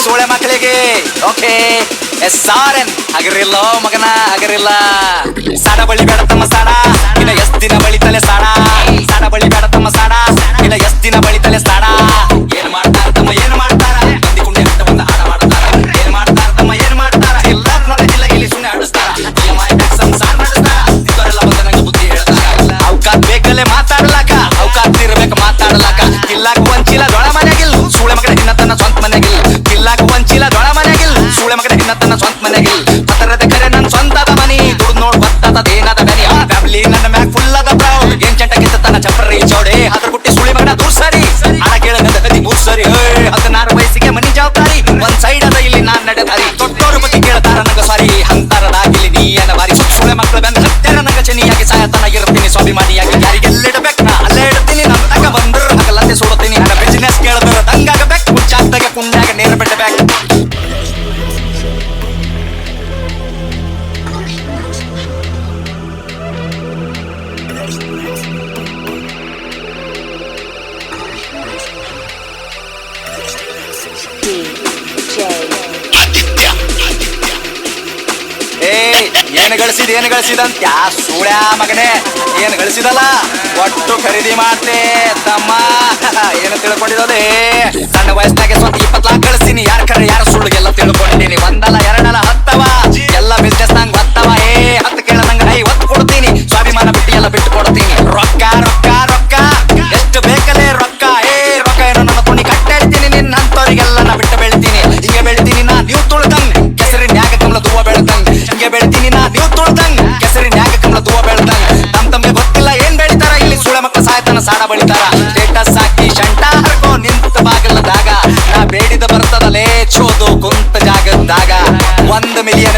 ಸೋಳೆ ಮಕ್ಕಳಿಗೆ. Okay SRN ಹಗರಿಲ್ಲ ಮಗನ ಹಗರಿಲ್ಲ. ಸಾಡ ಬಳಿ ಬೇಡ ತಮ್ಮ ಸಾಡ, ಇನ್ನ ಎಷ್ಟ್ ದಿನ ಬಳಿತಲೆ ಸಾಡ. ಸಾಡ ಬಳಿ ಬೇಡ ತಮ್ಮ ಸಾಡ, ಇನ್ನ ಎಷ್ಟ್ ದಿನ ಬಳಿತಲೆ ಸಾಡ. ಏನ್ ಮಾಡ್ತಾರ ತಮ್ಮ ಏನ್ ಮಾಡ್ತಾರ, ಮಂದಿ ಕುಂಡೆ ಅಂತ ಬಂದ ಆಡ ಮಾಡ್ತಾರ. ಏನ್ ಮಾಡ್ತಾರ ತಮ್ಮ ಏನ್ ಮಾಡ್ತಾರ, ಇಲ್ಲ ನೋಡಿಲ್ಲ ಇಲ್ಲಿ ಸುಮ್ಮನೆ ಆಡಿಸ್ತಾರ. EMI ಸಂಸಾರ ನಡೆಸ್ತಾರ, ಇವರೆಲ್ಲ ಬಂದ ನಂಗೆ ಬುದ್ಧಿ ಹೇಳ್ತಾರ. ಅವಕಾತ್ ಬೇಕಲ್ಲೇ ಮಾತಾಡ್ಲಾಕ, ಅವಕಾತ್ ಇರ್ಬೇಕು ಮಾತಾಡ್ಲಾಕ. ಕಿಲ್ಲಾಕ ಒಂಚಿಲ ದೊಳ ಮನೆಗಿಲ್, ಸೂಳೆ ಮಗನ ಇನ್ನ ತನ್ನ ಸ್ವಂತ ಮನೆಗಿಲ್. ಕಿಲ್ಲಾಕ ಒಂಚಿಲ ದೊಳ ಮನೆಗಿಲ್, ಸೂಳೆ ಮಗನ ಇನ್ನ ತನ್ನ ಸ್ವಂತ ಮನೆಗಿಲ್. ಪತರದ ಕರೆ ನನ್ ಸ್ವಂತದ ಮನಿ, ದುಡ್ಡು ನೋಡ್ ಬರ್ತದೇನದ ಬೆನಿ. ಫ್ಯಾಮಿಲಿ ನನ್ನ ಮ್ಯಾಗ ಫುಲ್ ಅದ ಪ್ರೌಡ್. ಏನ್ ಚಂಟಕ್ಕಿಂತ ತನ್ನ ಚಪ್ಪರಿ ಚೌಡೆ, ಅದ್ರ ಗುಟ್ಟಿ ಸುಳಿ ಮಗನ ದೂರ್ ಸರಿ. ಹಣ ಕೇಳಗದ ಗದಿ ಮೂರ್ ಸರಿ. 16 ವಯಸ್ಸಿಗೆ ಮನಿ ಜವಾಬ್ದಾರಿ, ಒಂದ್ ಸೈಡ್ ಅದ ಇಲ್ಲಿ ನಾನ್ ನಡೆದಾರಿ. ದೊಡ್ಡೋರು ಬತ್ತಿ ಕೇಳ್ತಾರ ನಂಗ ಸಾರಿ, ಅಂತರದಾಗಿಲಿ ನೀ ಏನ ಬಾರಿ. ಸುಳೆ ಮಕ್ಕಳು ಬಂದ ಹತ್ತರ ನಂಗ ಚನಿಯಾಗಿ ಸಾಯತನ ಇರ್ತೀನಿ ಸ್ವಾಭಿಮಾನಿಯಾಗಿ. ಯಾರಿಗೆಲ್ಲಿಡಬೇಕು ನಾ ಅಲ್ಲೇ ಇಡ್ತೀನಿ, ನಮ್ ತಕ ಬಂದ್ರು ಹಗಲಂತೆ ಸುಡುತ್ತೀನಿ. ಹಣ ಬಿಸಿನೆಸ್ ಕೇಳಿದ್ರು ದಂಗಾಗಬೇಕು, ಮುಚ್ಚಾಕ್ದಾಗ ಕುಂಡಾಗ ನೇರ ಬಿಡಬೇಕು. ಏನು ಗಳಿಸಿದಂತ ಯಾ ಸೂಳ್ಯಾ ಮಗನೇ, ಏನು ಗಳಿಸಿದಲ್ಲ ಒಟ್ಟು ಖರೀದಿ ಮಾಡ್ತೆ ತಮ್ಮ. ಏನು ತಿಳ್ಕೊಂಡಿರೋದೇ, ಸಣ್ಣ ವಯಸ್ಸಿನಾಗೆ ಸ್ವಂತ 20 ಲಾಖ ಗಳಿಸ್ತೀನಿ. ಯಾರ ಖರೆ ಯಾರ ಸುಳ್ಳಿಗೆಲ್ಲ ತಿಳ್ಕೊಂಡಿನಿ. ಒಂದಲ್ಲ ಎರಡಲ್ಲ ಹತ್ತವ, ಎಲ್ಲ ಬಿಸ್ನೆಸ್ ನಂಗೆ ಬರ್ತವ. 10 ಕೇಳ ನಂಗೆ 50 ಕೊಡ್ತೀನಿ. ಸ್ವಾಭಿಮಾನ ಬಿಟ್ಟು ಎಲ್ಲ ಬಿಟ್ಟು ಕೊಡ್ತೀನಿ. ರೊಕ್ಕ ರೊಕ್ಕ ರೊಕ್ಕ ಎಷ್ಟು ಬೇಕಲೇ ರೊಕ್ಕ. ರೊಕ್ಕ ಏನೋ ನನ್ನ ತುಣಿ ಕಟ್ಟೆಳ್ತೀನಿ. ನಿನ್ನಂತವ್ರಿಗೆಲ್ಲ ನಾ ಬಿಟ್ಟು ಬೆಳಿತೀನಿ. ಹಿಂಗೆ ಬೆಳಿತೀನಿ ನಾ ನೀವು ತುಳ್ದಂಗ್, ಕೆಸರಿನ್ಯಾಗ ಕಮಲ ದೂವ ಬೆಳ್ದಂಗ್. ಹಿಂಗೆ ಬೆಳಿತೀನಿ ನಾ ನೀವು ತುಳ್ದಂಗ್, ಕೆಸರಿನ್ಯಾಗ ಕಮಲ ದೂವ ಬೆಳ್ದಂಗ್. ತಮ್ಗೆ ಗೊತ್ತಿಲ್ಲ ಏನ್ ಬೆಳಿತಾರ ಇಲ್ಲಿ ಸುಳೆ ಮಕ್ಕಳ ಸಾಯ್ತನ ಸಾಡ ಬಳಿತಾರ. ಸ್ಟೇಟಸ್ ಹಾಕಿ ಶಂಟ ಹರ್ಕೋ ನಿಂತ ಬಾಗಲದಾಗ, ನಾ ಬೇಡಿದ ಬರ್ತದಲೇ ಚೋದು ಕುಂತ ಜಾಗದಾಗ. 1 ಮಿಲಿಯನ್